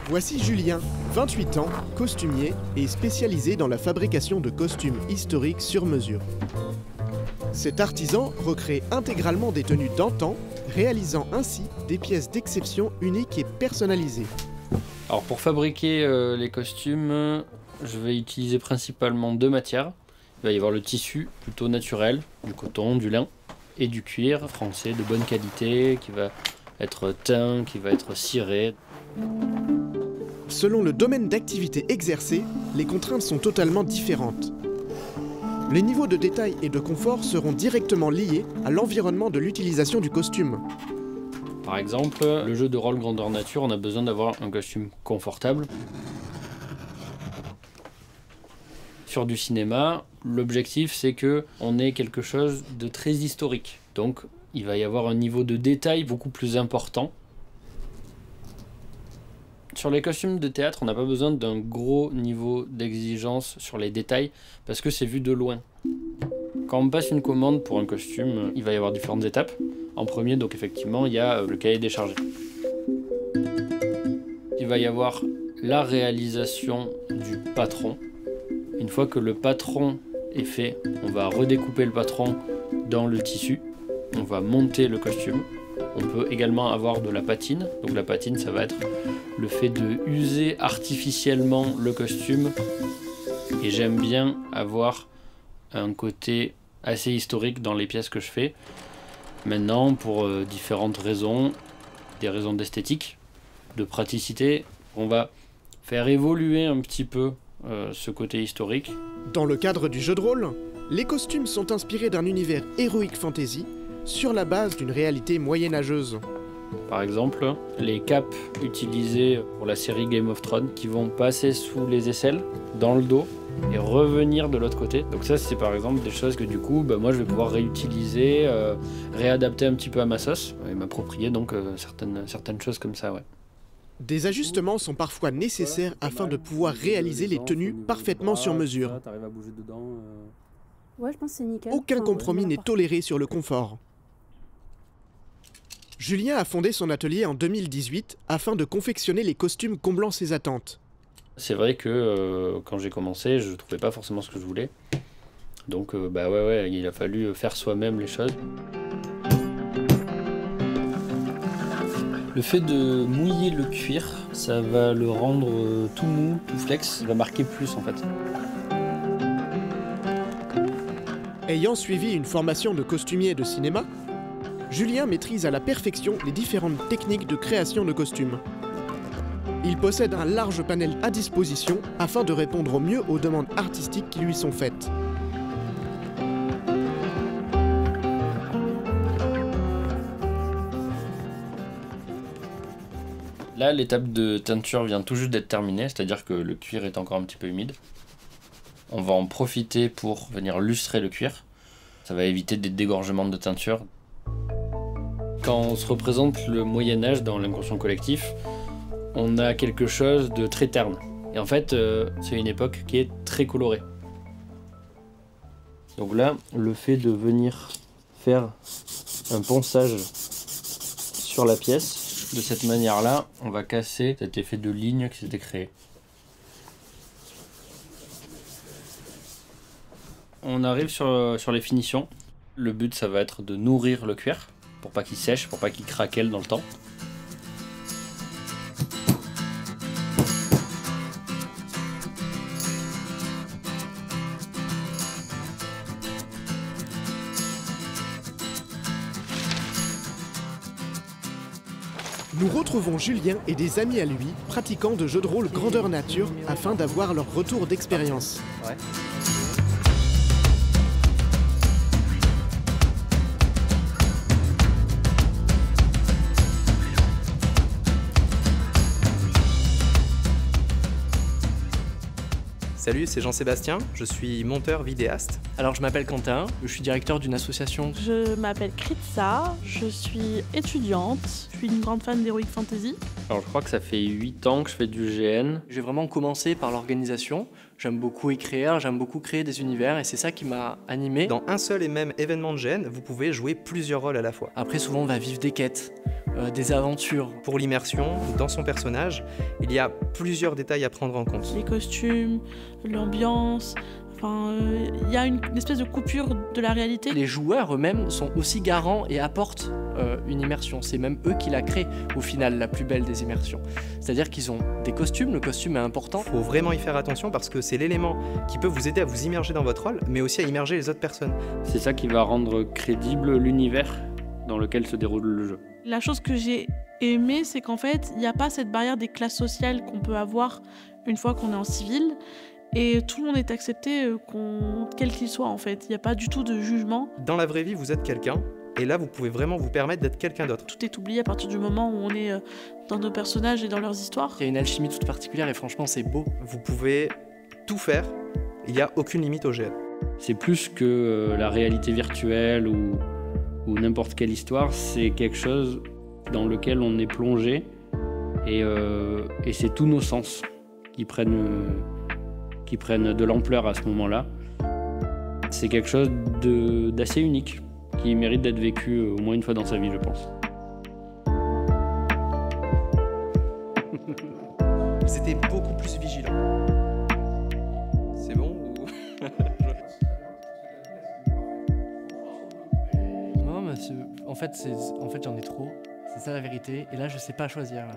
Voici Julien, 28 ans, costumier et spécialisé dans la fabrication de costumes historiques sur mesure. Cet artisan recrée intégralement des tenues d'antan, réalisant ainsi des pièces d'exception uniques et personnalisées. Alors pour fabriquer les costumes, je vais utiliser principalement deux matières. Il va y avoir le tissu plutôt naturel, du coton, du lin, et du cuir français de bonne qualité qui va être teint, qui va être ciré. Selon le domaine d'activité exercé, les contraintes sont totalement différentes. Les niveaux de détail et de confort seront directement liés à l'environnement de l'utilisation du costume. Par exemple, le jeu de rôle grandeur nature, on a besoin d'avoir un costume confortable. Sur du cinéma, l'objectif c'est qu'on ait quelque chose de très historique. Donc il va y avoir un niveau de détail beaucoup plus important. Sur les costumes de théâtre, on n'a pas besoin d'un gros niveau d'exigence sur les détails parce que c'est vu de loin. Quand on passe une commande pour un costume, il va y avoir différentes étapes. En premier, donc effectivement, il y a le cahier des charges. Il va y avoir la réalisation du patron. Une fois que le patron est fait, on va redécouper le patron dans le tissu. On va monter le costume. On peut également avoir de la patine. Donc la patine, ça va être le fait de user artificiellement le costume. Et j'aime bien avoir un côté assez historique dans les pièces que je fais. Maintenant, pour différentes raisons, des raisons d'esthétique, de praticité, on va faire évoluer un petit peu ce côté historique. Dans le cadre du jeu de rôle, les costumes sont inspirés d'un univers héroïque fantasy sur la base d'une réalité moyenâgeuse. Par exemple, les capes utilisées pour la série Game of Thrones qui vont passer sous les aisselles, dans le dos, et revenir de l'autre côté. Donc ça, c'est par exemple des choses que du coup, moi je vais pouvoir réutiliser, réadapter un petit peu à ma sauce, et m'approprier donc certaines choses comme ça, ouais. Des ajustements sont parfois nécessaires afin de pouvoir réaliser les tenues parfaitement sur mesure. Ouais, je pense que c'est nickel. Aucun compromis n'est toléré sur le confort. Julien a fondé son atelier en 2018 afin de confectionner les costumes comblant ses attentes. C'est vrai que quand j'ai commencé, je ne trouvais pas forcément ce que je voulais. Donc ouais, il a fallu faire soi-même les choses. Le fait de mouiller le cuir, ça va le rendre tout mou, tout flex. Il va marquer plus en fait. Ayant suivi une formation de costumier de cinéma, Julien maîtrise à la perfection les différentes techniques de création de costumes. Il possède un large panel à disposition afin de répondre au mieux aux demandes artistiques qui lui sont faites. Là, l'étape de teinture vient tout juste d'être terminée, c'est-à-dire que le cuir est encore un petit peu humide. On va en profiter pour venir lustrer le cuir. Ça va éviter des dégorgements de teinture. Quand on se représente le Moyen-Âge dans l'inconscient collectif, on a quelque chose de très terne. Et en fait, c'est une époque qui est très colorée. Donc là, le fait de venir faire un ponçage sur la pièce, de cette manière-là, on va casser cet effet de ligne qui s'était créé. On arrive sur les finitions. Le but, ça va être de nourrir le cuir pour pas qu'il sèche, pour pas qu'il craquelle dans le temps. Nous retrouvons Julien et des amis à lui pratiquant de jeux de rôle grandeur nature afin d'avoir leur retour d'expérience. Ouais. Salut, c'est Jean-Sébastien, je suis monteur vidéaste. Alors je m'appelle Quentin, je suis directeur d'une association. Je m'appelle Kritsa, je suis étudiante, je suis une grande fan d'Heroic Fantasy. Alors je crois que ça fait 8 ans que je fais du GN. J'ai vraiment commencé par l'organisation. J'aime beaucoup écrire, j'aime beaucoup créer des univers et c'est ça qui m'a animé. Dans un seul et même événement de GN, vous pouvez jouer plusieurs rôles à la fois. Après, souvent, on va vivre des quêtes, des aventures. Pour l'immersion, dans son personnage, il y a plusieurs détails à prendre en compte. Les costumes, l'ambiance, il y a une espèce de coupure de la réalité. Les joueurs eux-mêmes sont aussi garants et apportent une immersion. C'est même eux qui la créent, au final, la plus belle des immersions. C'est-à-dire qu'ils ont des costumes, le costume est important. Il faut vraiment y faire attention parce que c'est l'élément qui peut vous aider à vous immerger dans votre rôle, mais aussi à immerger les autres personnes. C'est ça qui va rendre crédible l'univers dans lequel se déroule le jeu. La chose que j'ai aimée, c'est qu'en fait, il n'y a pas cette barrière des classes sociales qu'on peut avoir une fois qu'on est en civil. Et tout le monde est accepté, quel qu'il soit en fait. Il n'y a pas du tout de jugement. Dans la vraie vie, vous êtes quelqu'un, et là, vous pouvez vraiment vous permettre d'être quelqu'un d'autre. Tout est oublié à partir du moment où on est dans nos personnages et dans leurs histoires. Il y a une alchimie toute particulière et franchement, c'est beau. Vous pouvez tout faire, il n'y a aucune limite au GN. C'est plus que la réalité virtuelle ou n'importe quelle histoire, c'est quelque chose dans lequel on est plongé et c'est tous nos sens qui prennent de l'ampleur à ce moment-là. C'est quelque chose d'assez unique qui mérite d'être vécu au moins une fois dans sa vie, je pense. C'était beaucoup plus vigilant. C'est bon ou... Non, mais en fait, j'en ai trop. C'est ça la vérité. Et là, je sais pas choisir. Là.